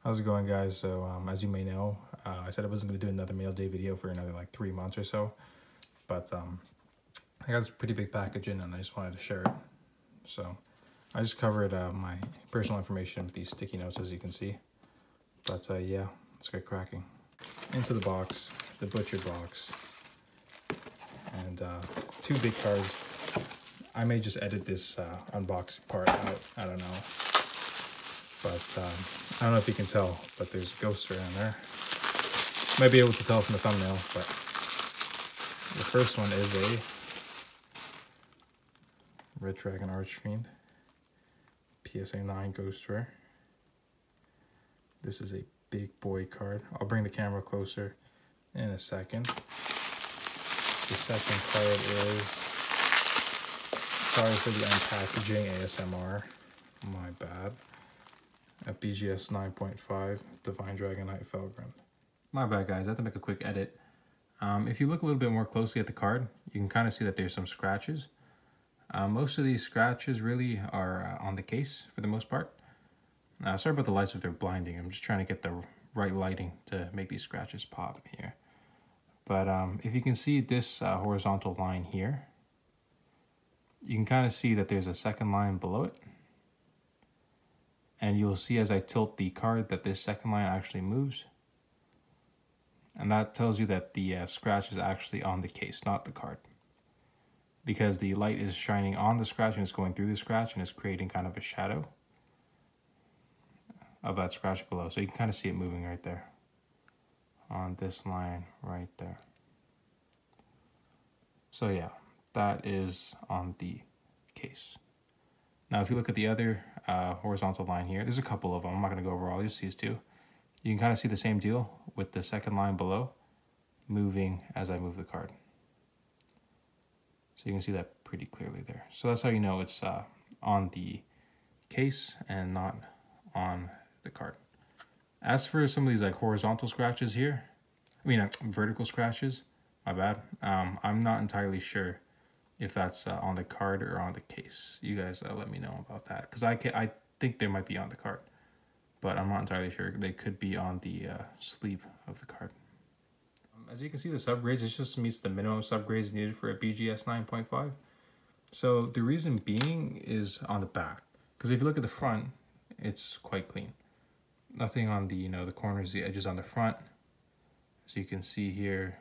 How's it going, guys? So as you may know, I said I wasn't going to do another mail day video for another like 3 months or so, but I got this pretty big package in and I just wanted to share it. So I just covered my personal information with these sticky notes, as you can see. But yeah, let's get cracking. Into the box, the butcher box, and 2 big cards. I may just edit this unboxing part out, I don't know. But I don't know if you can tell, but there's a ghost rare in there. Might be able to tell from the thumbnail, but the first one is a Red Dragon Archfiend PSA 9 Ghost Rare. This is a big boy card. I'll bring the camera closer in a second. The second card is, sorry for the unpackaging ASMR, my bad. A BGS 9.5 Divine Dragonite Felgrim. My bad, guys, I have to make a quick edit. If you look a little bit more closely at the card, you can kind of see that there's some scratches. Most of these scratches really are on the case for the most part. Sorry about the lights if they're blinding. I'm just trying to get the right lighting to make these scratches pop here. But if you can see this horizontal line here, you can kind of see that there's a second line below it. And you'll see as I tilt the card that this second line actually moves. And that tells you that the scratch is actually on the case, not the card. Because the light is shining on the scratch and it's going through the scratch and it's creating kind of a shadow of that scratch below. So you can kind of see it moving right there on this line right there. So yeah, that is on the case. Now, if you look at the other horizontal line here, there's a couple of them. I'm not going to go over all, just these two. You can kind of see the same deal with the second line below moving as I move the card. So you can see that pretty clearly there. So that's how you know it's on the case and not on the card. As for some of these like horizontal scratches here, vertical scratches, my bad. I'm not entirely sure if that's on the card or on the case. You guys let me know about that, because I think they might be on the card, but I'm not entirely sure. They could be on the sleeve of the card. As you can see, the subgrades, it just meets the minimum subgrades needed for a BGS 9.5. So the reason being is on the back, because if you look at the front, it's quite clean. Nothing on the the corners, the edges on the front. As you can see here,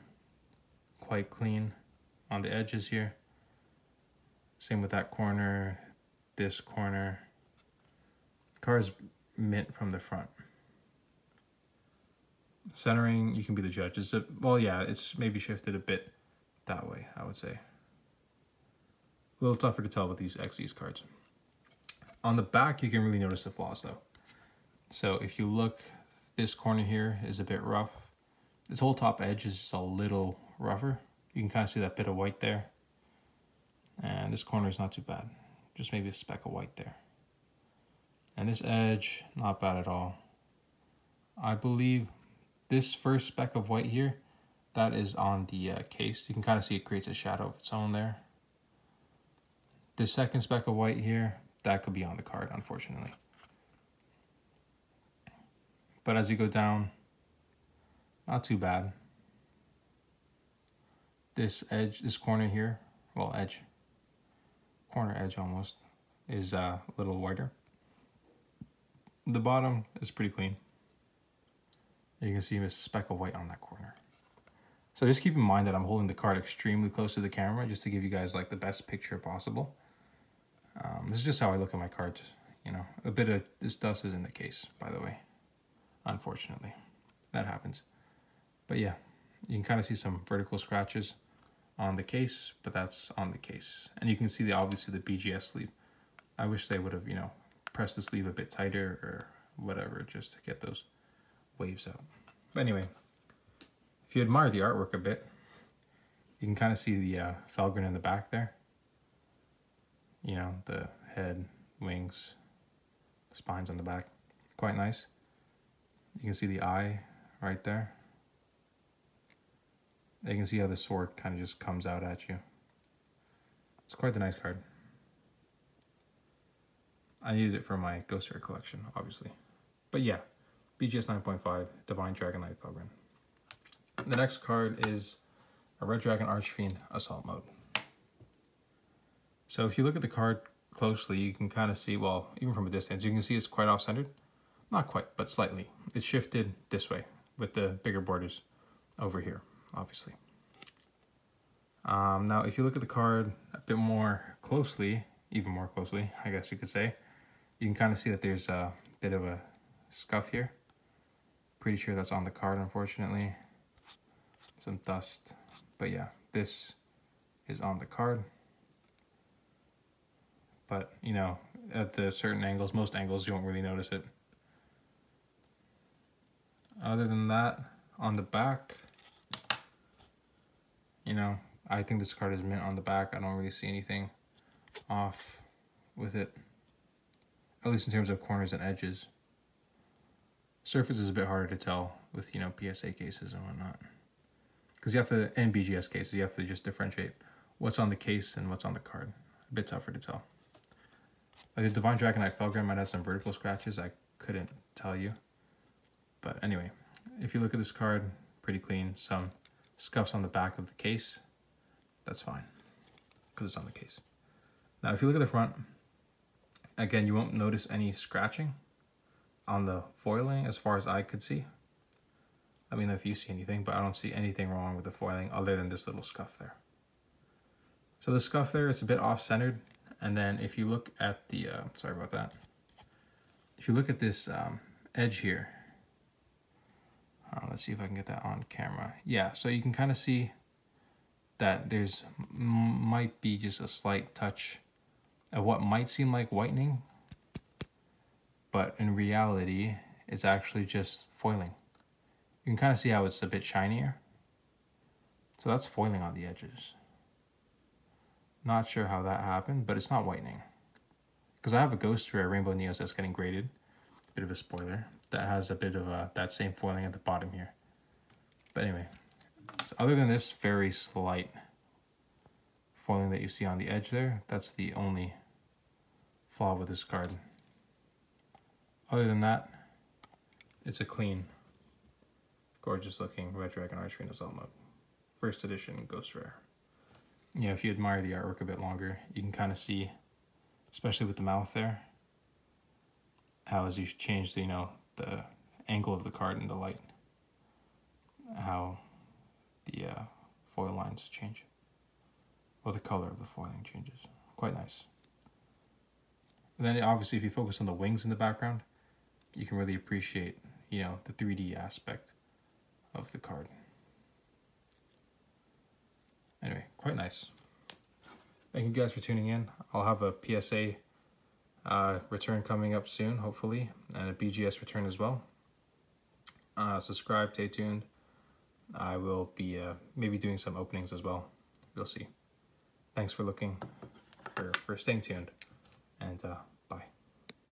quite clean on the edges here. Same with that corner, this corner. The car's mint from the front. Centering, you can be the judge. It's maybe shifted a bit that way, I would say. A little tougher to tell with these XEs cards. On the back, you can really notice the flaws though. So if you look, this corner here is a bit rough. This whole top edge is just a little rougher. You can kind of see that bit of white there. And this corner is not too bad. Just maybe a speck of white there. And this edge, not bad at all. I believe this first speck of white here, that is on the case. You can kind of see it creates a shadow of its own there. This second speck of white here, that could be on the card, unfortunately. But as you go down, not too bad. This edge, this corner here, well, edge. Corner edge almost is a little whiter. The bottom is pretty clean. You can see a speck of white on that corner. So just keep in mind that I'm holding the card extremely close to the camera just to give you guys like the best picture possible. This is just how I look at my cards. A bit of this dust is in the case, by the way. Unfortunately, that happens. But yeah, you can kind of see some vertical scratches on the case, but that's on the case. And you can see obviously the BGS sleeve. I wish they would have, pressed the sleeve a bit tighter or whatever, just to get those waves out. But anyway, if you admire the artwork a bit, you can kind of see the Felgrim in the back there. The head, wings, spines on the back. Quite nice. You can see the eye right there. You can see how the sword kind of just comes out at you. It's quite a nice card. I needed it for my Ghost Rare collection, obviously. But yeah, BGS 9.5 Divine Dragon Knight Pilgrim. The next card is a Red Dragon Archfiend Assault Mode. So if you look at the card closely, you can kind of see, well, even from a distance, you can see it's quite off-centered. Not quite, but slightly. It's shifted this way with the bigger borders over here, obviously. Now, if you look at the card a bit more closely, even more closely, I guess you could say, you can kind of see that there's a bit of a scuff here. Pretty sure that's on the card, unfortunately. Some dust. But yeah, this is on the card. But, you know, at the certain angles, most angles, you won't really notice it. Other than that, on the back, you know, I think this card is mint on the back. I don't really see anything off with it, at least in terms of corners and edges. Surface is a bit harder to tell with, you know, PSA cases and whatnot. Because you have to, and BGS cases, you have to just differentiate what's on the case and what's on the card. A bit tougher to tell. Like the Divine Dragon Knight Pilgrim might have some vertical scratches, I couldn't tell you. But anyway, if you look at this card, pretty clean. Some scuffs on the back of the case, that's fine, because it's on the case. Now, if you look at the front, again, you won't notice any scratching on the foiling as far as I could see. I mean, if you see anything, but I don't see anything wrong with the foiling other than this little scuff there. So the scuff there, it's a bit off-centered. And then if you look at the, sorry about that. If you look at this edge here, let's see if I can get that on camera. Yeah, so you can kind of see that there's might be just a slight touch of what might seem like whitening, but in reality, it's actually just foiling. You can kind of see how it's a bit shinier. So that's foiling on the edges. Not sure how that happened, but it's not whitening. Because I have a Ghost Rare Rainbow Neos that's getting graded. Bit of a spoiler. That has a bit of that same foiling at the bottom here. But anyway, so other than this very slight foiling that you see on the edge there, that's the only flaw with this card. Other than that, it's a clean, gorgeous looking Red Dragon Archfiend Assault Mode. First edition Ghost Rare. You know, if you admire the artwork a bit longer, you can kind of see, especially with the mouth there, how as you change the, you know, the angle of the card in the light, how the foil lines change, or the color of the foiling changes. Quite nice. And then obviously if you focus on the wings in the background, you can really appreciate, you know, the 3D aspect of the card. Anyway, quite nice. Thank you guys for tuning in. I'll have a PSA return coming up soon, hopefully, and a BGS return as well. Subscribe, stay tuned. I will be maybe doing some openings as well. You'll see. Thanks for looking, for staying tuned, and